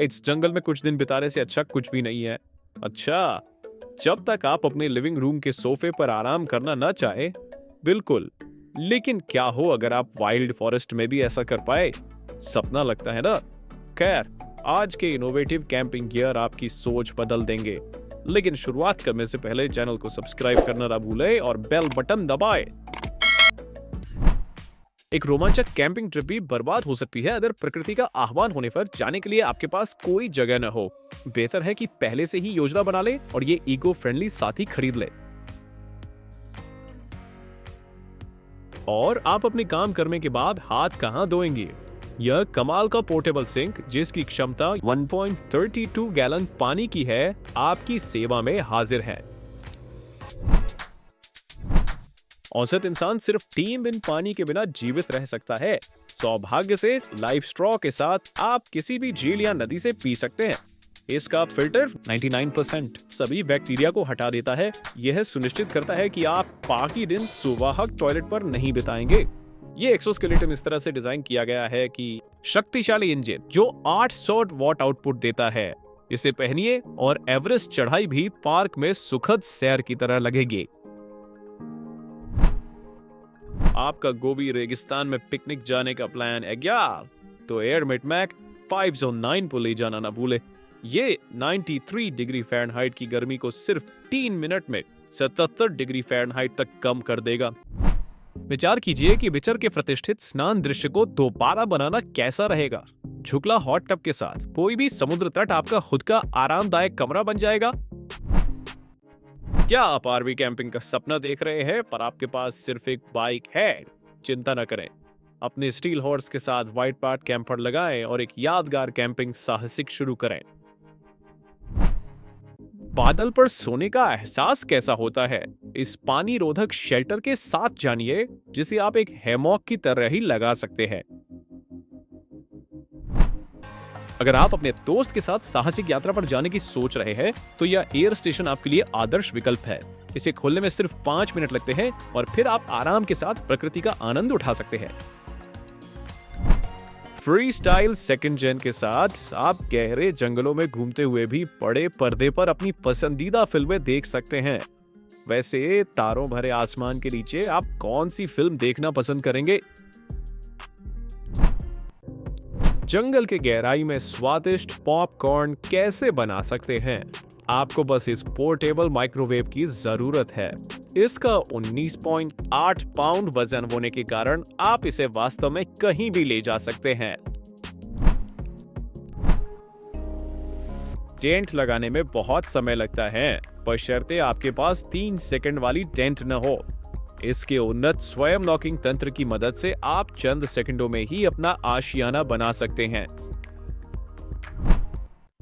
इस जंगल में कुछ दिन बिताने से अच्छा कुछ भी नहीं है। अच्छा, जब तक आप अपने लिविंग रूम के सोफे पर आराम करना न चाहे, बिल्कुल। लेकिन क्या हो अगर आप वाइल्ड फॉरेस्ट में भी ऐसा कर पाए? सपना लगता है ना? खैर, आज के इनोवेटिव कैंपिंग गियर आपकी सोच बदल देंगे। लेकिन शुरुआत करने से पहले चैनल को सब्सक्राइब करना ना भूलें और बेल बटन दबाएं। एक रोमांचक कैंपिंग ट्रिप भी बर्बाद हो सकती है अगर प्रकृति का आह्वान होने पर जाने के लिए आपके पास कोई जगह न हो। बेहतर है कि पहले से ही योजना बना ले और ये इको फ्रेंडली साथी खरीद ले। और आप अपने काम करने के बाद हाथ कहां धोएंगे? यह कमाल का पोर्टेबल सिंक, जिसकी क्षमता 1.32 गैलन पानी की है, आपकी सेवा में हाजिर है। औसत इंसान सिर्फ 3 दिन पानी के बिना जीवित रह सकता है। सौभाग्य से लाइफ स्ट्रॉ के साथ आप किसी भी झील या नदी से पी सकते हैं। इसका फिल्टर 99% सभी बैक्टीरिया को हटा देता है। यह सुनिश्चित करता है कि आप बाकी दिन सुवाहक टॉयलेट पर नहीं बिताएंगे। ये एक्सोस्केलेटन इस तरह से डिजाइन किया गया है कि शक्तिशाली इंजन जो 800 वॉट आउटपुट देता है। इसे पहनिए और एवरेस्ट चढ़ाई भी पार्क में सुखद सैर की तरह लगेगी। आपका गोबी रेगिस्तान में पिकनिक जाने का प्लान है क्या? तो एयर मिटमैक 509 को ले जाना ना भूले। ये 93 डिग्री फ़ारेनहाइट की गर्मी को सिर्फ 3 मिनट में 77 डिग्री फ़ारेनहाइट तक कम कर देगा। विचार कीजिए कि विचर के प्रतिष्ठित स्नान दृश्य को दोबारा बनाना कैसा रहेगा। झुकला हॉट टब के साथ कोई भी समुद्र तट आपका खुद का आरामदायक कमरा बन जाएगा। क्या आप आरवी कैंपिंग का सपना देख रहे हैं पर आपके पास सिर्फ एक बाइक है? चिंता न करें, अपने स्टील हॉर्स के साथ व्हाइट पार्ट कैंपर लगाएं और एक यादगार कैंपिंग साहसिक शुरू करें। बादल पर सोने का एहसास कैसा होता है? इस पानी रोधक शेल्टर के साथ जानिए, जिसे आप एक हैमॉक की तरह ही लगा सकते हैं। अगर आप अपने दोस्त के साथ साहसिक यात्रा पर जाने की सोच रहे हैं, तो यह एयर स्टेशन आपके लिए आदर्श विकल्प है। इसे खोलने में सिर्फ 5 मिनट लगते हैं और फिर आप आराम के साथ प्रकृति का आनंद उठा सकते हैं। फ्री स्टाइल सेकंड जेन के साथ आप गहरे जंगलों में घूमते हुए भी बड़े पर्दे पर अपनी पसंदीदा फिल्में देख सकते हैं। वैसे तारों भरे आसमान के नीचे आप कौन सी फिल्म देखना पसंद करेंगे? जंगल के गहराई में स्वादिष्ट पॉपकॉर्न कैसे बना सकते हैं? आपको बस इस पोर्टेबल माइक्रोवेव की जरूरत है। इसका 19.8 पाउंड वजन होने के कारण आप इसे वास्तव में कहीं भी ले जा सकते हैं। टेंट लगाने में बहुत समय लगता है, बशर्ते आपके पास 3 सेकंड वाली टेंट न हो। इसके उन्नत स्वयं लॉकिंग तंत्र की मदद से आप चंद सेकंडों में ही अपना आशियाना बना सकते हैं।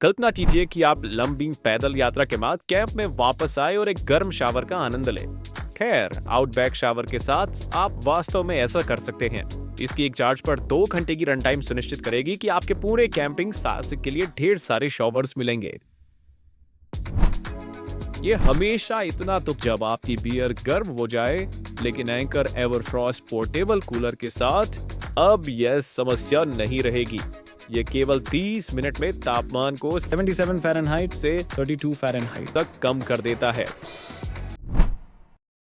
कल्पना कीजिए कि आप लंबी पैदल यात्रा के बाद कैंप में वापस आए और एक गर्म शावर का आनंद लें। खैर, आउटबैक शावर के साथ आप वास्तव में ऐसा कर सकते हैं। इसकी एक चार्ज पर 2 घंटे की रन टाइम सुनिश्चित करेगी कि आपके पूरे कैंपिंग साहसिक के लिए ढेर सारे शॉवर्स मिलेंगे। ये हमेशा इतना तो जब आपकी बियर गर्म हो जाए, लेकिन एंकर एवरफ्रॉस्ट पोर्टेबल कूलर के साथ अब यह समस्या नहीं रहेगी। ये केवल 30 मिनट में तापमान को 77 फ़ारेनहाइट से 32 फ़ारेनहाइट तक कम कर देता है।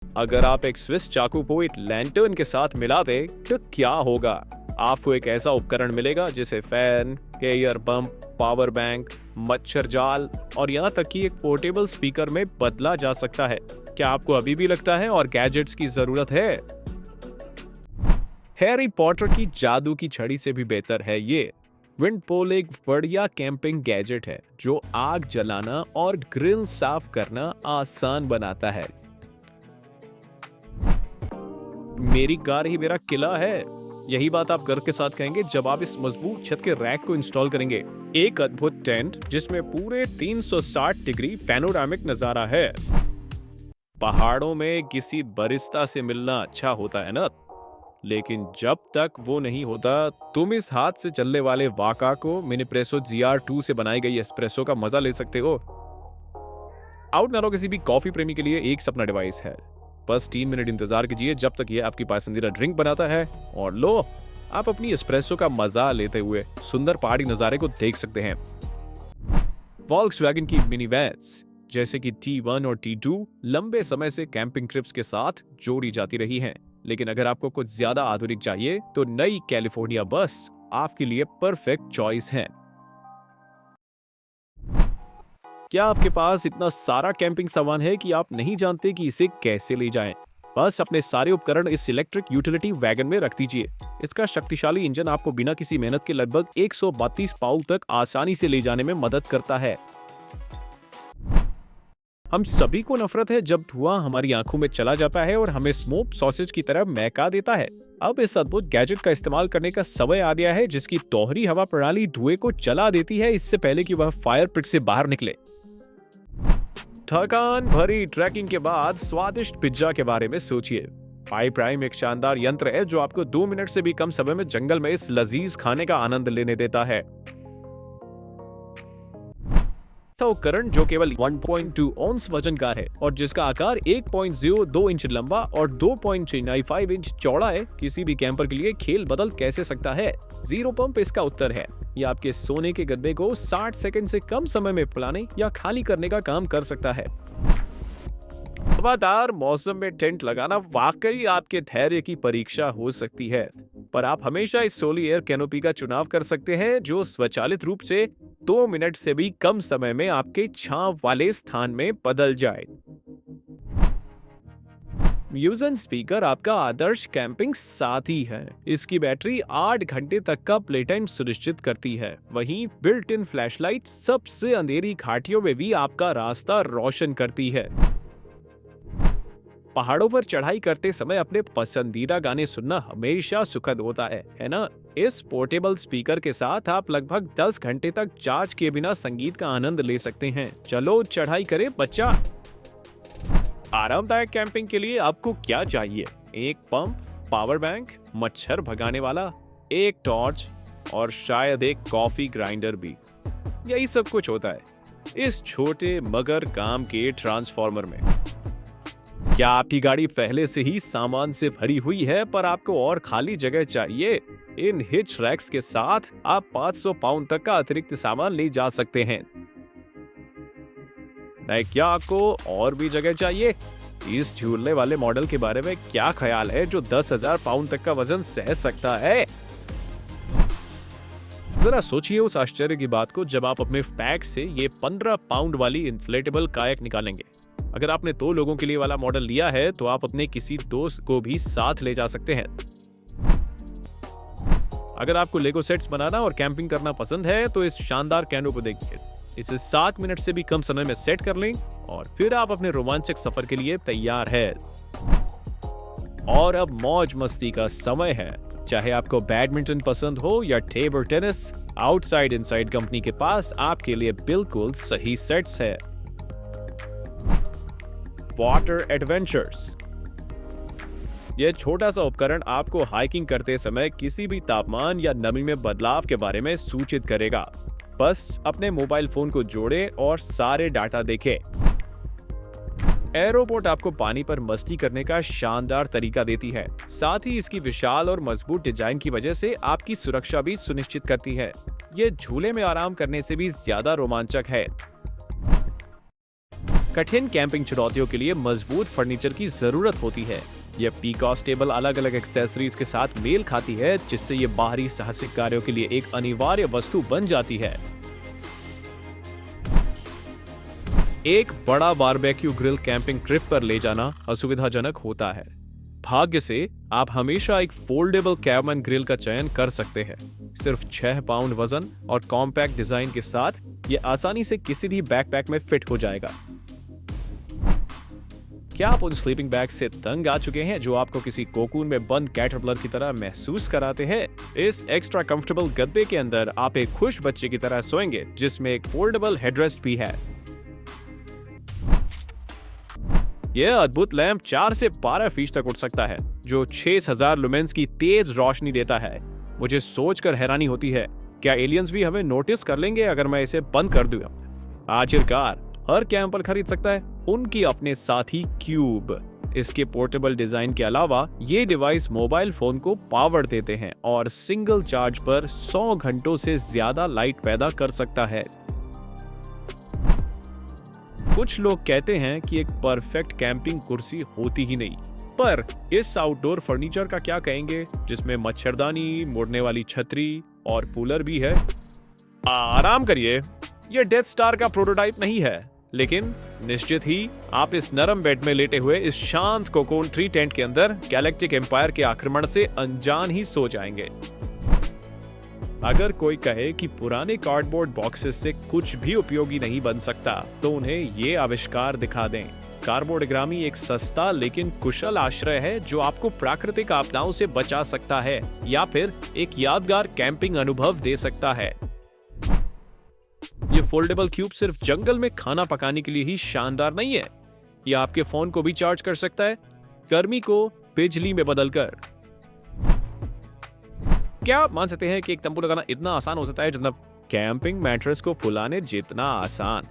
अगर आप एक स्विस चाकू को एक लैंटर्न के साथ मिला दें, तो क्या होगा? आपको एक ऐसा उपकरण मिलेगा जिसे fan, air pump, power bank, मच्छर जाल और यहाँ तक कि एक पोर्टेबल स्पीकर में बदला जा सकता है। क्या आपको अभी भी लगता है और गैजेट्स की जरूरत है? हैरी पॉटर की जादू की छड़ी से भी बेहतर है ये। विंडपोल एक बढ़िया कैंपिंग गैजेट है जो आग जलाना और ग्रिल साफ करना आसान बनाता है। मेरी कार ही मेरा किला है, यही बात आप घर के साथ कहेंगे जब आप इस मजबूत छत के रैक को इंस्टॉल करेंगे। एक अद्भुत टेंट जिसमें पूरे 360 डिग्री पैनोरामिक नजारा है। पहाड़ों में किसी बरिस्ता से मिलना अच्छा होता है ना, लेकिन जब तक वो नहीं होता, तुम इस हाथ से चलने वाले वाका को मिनीप्रेसो GR2 से बनाई गई एस्प्रेसो का मजा ले सकते हो। आउट नारो किसी भी कॉफी प्रेमी के लिए एक सपना डिवाइस है। बस 3 मिनट इंतजार कीजिए जब तक ये आपकी पसंदीदा ड्रिंक बनाता है, और लो, आप अपनी एस्प्रेसो का मजा लेते हुए सुंदर पहाड़ी नजारे को देख सकते हैं। वॉल्क्सवैगन की मिनी वैन्स जैसे कि T1 और T2 लंबे समय से कैंपिंग ट्रिप्स के साथ जोड़ी जाती रही हैं। लेकिन अगर आपको कुछ ज्यादा आधुनिक चाहिए तो नई कैलिफोर्निया बस आपके लिए परफेक्ट चॉइस है। क्या आपके पास इतना सारा कैंपिंग सामान है कि आप नहीं जानते कि इसे कैसे ले जाएं? बस अपने सारे उपकरण इस इलेक्ट्रिक यूटिलिटी वैगन में रख दीजिए। इसका शक्तिशाली इंजन आपको बिना किसी मेहनत के लगभग 132 पाउंड तक आसानी से ले जाने में मदद करता है। हम सभी को नफरत है जब धुआं हमारी आंखों में चला जाता है और हमें स्मोक सॉसेज की तरह महका देता है। अब इस अद्भुत गैजेट का इस्तेमाल करने का समय आ गया है जिसकी दोहरी हवा प्रणाली धुएं को जला देती है इससे पहले कि वह फायर पिट से बाहर निकले। थकान भरी ट्रैकिंग के बाद स्वादिष्ट पिज्जा के बारे में सोचिए। पाई प्राइम एक शानदार यंत्र है जो आपको 2 मिनट से भी कम समय में जंगल में इस लजीज खाने का आनंद लेने देता है। उपकरण जो केवल 1.2 औंस वजन का है और जिसका आकार 1.02 इंच लंबा और 2.95 इंच चौड़ा है, किसी भी कैंपर के लिए खेल बदल कैसे सकता है? जीरो पंप इसका उत्तर है। यह आपके सोने के गद्दे को 60 सेकंड से कम समय में फुलाने या खाली करने का काम कर सकता है। हवादार मौसम में टेंट लगाना वाकई आपके धैर्य की परीक्षा हो सकती है, पर आप हमेशा इस सोली एयर कैनोपी का चुनाव कर सकते हैं जो स्वचालित रूप से 2 मिनट से भी कम समय में आपके छांव वाले स्थान में बदल जाए। म्यूजिक स्पीकर आपका आदर्श कैंपिंग साथी है। इसकी बैटरी 8 घंटे तक का प्ले टाइम सुनिश्चित करती है। वहीं बिल्ट इन फ्लैशलाइट सबसे अंधेरी घाटियों में भी आपका रास्ता रोशन करती है। पहाड़ों पर चढ़ाई करते समय अपने पसंदीदा गाने सुनना हमेशा सुखद होता है ना? इस पोर्टेबल स्पीकर के साथ आप लगभग 10 घंटे तक चार्ज किए बिना संगीत का आनंद ले सकते हैं। चलो चढ़ाई करें बच्चा। आरामदायक कैंपिंग के लिए आपको क्या चाहिए? एक पंप, पावर बैंक, मच्छर भगाने वाला, एक टॉर्च और शायद एक कॉफी ग्राइंडर भी। यही सब कुछ होता है इस छोटे मगर काम के ट्रांसफॉर्मर में। क्या आपकी गाड़ी पहले से ही सामान से भरी हुई है पर आपको और खाली जगह चाहिए? इन हिच रैक्स के साथ आप 500 पाउंड तक का अतिरिक्त सामान ले जा सकते हैं। क्या आपको और भी जगह चाहिए? इस झूलने वाले मॉडल के बारे में क्या ख्याल है जो 10,000 पाउंड तक का वजन सह सकता है? जरा सोचिए उस आश्चर्य की बात को जब आप अपने पैक से ये 15 पाउंड वाली इंसुलेटेबल कायक निकालेंगे। अगर आपने 2 लोगों के लिए वाला मॉडल लिया है तो आप अपने किसी दोस्त को भी साथ ले जा सकते हैं। अगर आपको लेगो सेट्स बनाना और कैंपिंग करना पसंद है तो इस शानदार कैनो को देखिए। इसे 7 मिनट से भी कम समय में सेट कर लें और फिर आप अपने रोमांचक सफर के लिए तैयार है। और अब मौज मस्ती का समय है। चाहे आपको बैडमिंटन पसंद हो या table tennis, outside inside company के पास आपके लिए बिल्कुल सही सेट्स है। Water adventures. यह छोटा सा उपकरण आपको हाइकिंग करते समय किसी भी तापमान या नमी में बदलाव के बारे में सूचित करेगा। बस अपने मोबाइल फोन को जोड़ें और सारे डाटा देखें। एरोबोट आपको पानी पर मस्ती करने का शानदार तरीका देती है। साथ ही इसकी विशाल और मजबूत डिजाइन की वजह से आपकी सुरक्षा भी सुनिश्चित करती है। यह झूले में आराम करने से भी ज्यादा रोमांचक है। कठिन कैंपिंग चुनौतियों के लिए मजबूत फर्नीचर की जरूरत होती है। यह पीकॉस टेबल अलग अलग एक्सेसरीज के साथ मेल खाती है जिससे ये बाहरी साहसिक कार्यों के लिए एक अनिवार्य वस्तु बन जाती है। एक बड़ा बारबेक्यू ग्रिल कैंपिंग ट्रिप पर ले जाना असुविधाजनक होता है। भाग्य से आप हमेशा एक फोल्डेबल कैबिन ग्रिल का चयन कर सकते हैं। सिर्फ 6 पाउंड वजन और कॉम्पैक्ट डिजाइन के साथ यह आसानी से किसी भी बैकपैक में फिट हो जाएगा। क्या आप उन स्लीपिंग बैग से तंग आ चुके हैं जो आपको किसी कोकून में बंद कैटरपिलर की तरह महसूस कराते हैं? इस एक्स्ट्रा कंफर्टेबल गद्दे के अंदर आप एक खुश बच्चे की तरह सोएंगे जिसमें एक फोल्डेबल हेडरेस्ट भी है। यह अद्भुत लैंप 4 से 12 फीट तक उठ सकता है जो 6000 लुमेंस की तेज रोशनी देता है। मुझे सोचकर हैरानी होती है, क्या एलियंस भी हमें नोटिस कर लेंगे अगर मैं इसे बंद कर दूं? आखिरकार हर कैंपर खरीद सकता है उनकी अपने साथी क्यूब। इसके पोर्टेबल डिजाइन के अलावा ये डिवाइस मोबाइल फोन को पावर देते हैं और सिंगल चार्ज पर 100 घंटों से ज्यादा लाइट पैदा कर सकता है। कुछ लोग कहते हैं कि एक परफेक्ट कैंपिंग कुर्सी होती ही नहीं, पर इस आउटडोर फर्नीचर का क्या कहेंगे जिसमें मच्छरदानी, मुड़ने वाली छतरी और कूलर भी है। आराम करिए, यह डेथ स्टार का प्रोटोटाइप नहीं है, लेकिन निश्चित ही आप इस नरम बेड में लेटे हुए इस शांत कोकोन ट्री टेंट के अंदर गैलेक्टिक एम्पायर के आक्रमण से अनजान ही सो जाएंगे। अगर कोई कहे कि पुराने कार्डबोर्ड बॉक्सेस से कुछ भी उपयोगी नहीं बन सकता, तो उन्हें ये आविष्कार दिखा दें। कार्बोर्डग्रामी एक सस्ता लेकिन कुशल आश्रय है जो आपको प्राकृतिक आपदाओं से बचा सकता है या फिर एक यादगार कैंपिंग अनुभव दे सकता है। ये फोल्डेबल क्यूब सिर्फ जंगल में खाना पकाने के लिए ही शानदार नहीं है, ये आपके फोन को भी चार्ज कर सकता है, गर्मी को बिजली में बदलकर। क्या आप मान सकते हैं कि एक तंबू लगाना इतना आसान हो सकता है जितना कैंपिंग मैट्रेस को फुलाने जितना आसान?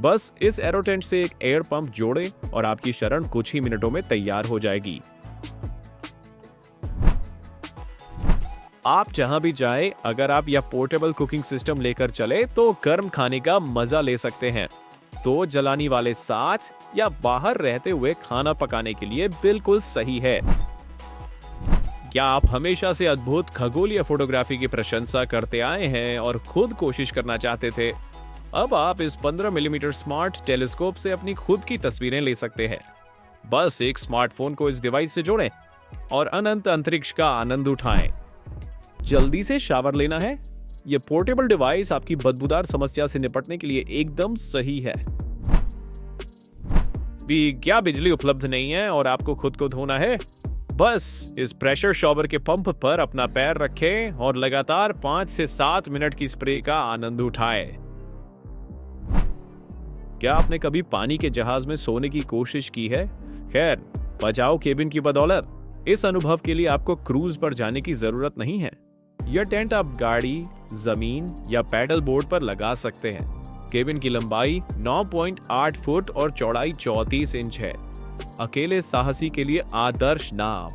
बस इस एरो टेंट से एक एयर पंप जोड़ें और आपकी शरण कुछ ही मिनटों में तैयार हो जाएगी। आप जहां भी जाएं, अगर आप यह पोर्टेबल कुकिंग सिस्टम लेकर चले तो गर्म खाने का मजा ले सकते हैं। तो जलानी वाले साथ या बाहर रहते हुए खाना पकाने के लिए बिल्कुल सही है। क्या आप हमेशा से अद्भुत खगोलीय फोटोग्राफी की प्रशंसा करते आए हैं और खुद कोशिश करना चाहते थे? अब आप इस 15 मिलीमीटर स्मार्ट टेलीस्कोप से अपनी खुद की तस्वीरें ले सकते हैं। बस एक स्मार्टफोन को इस डिवाइस से जोड़ें और अनंत अंतरिक्ष का आनंद उठाएं। जल्दी से शावर लेना है? यह पोर्टेबल डिवाइस आपकी बदबूदार समस्या से निपटने के लिए एकदम सही है। क्या बिजली उपलब्ध नहीं है और आपको खुद को धोना है? बस इस प्रेशर शॉवर के पंप पर अपना पैर रखें और लगातार 5 से 7 मिनट की स्प्रे का आनंद उठाएं। क्या आपने कभी पानी के जहाज में सोने की कोशिश की है? खैर, बचाओ केबिन की बदौलत इस अनुभव के लिए आपको क्रूज पर जाने की जरूरत नहीं है। यह टेंट आप गाड़ी, जमीन या पैडल बोर्ड पर लगा सकते हैं। केबिन की लंबाई 9.8 फुट और चौड़ाई 34 इंच है। अकेले साहसी के लिए आदर्श नाम।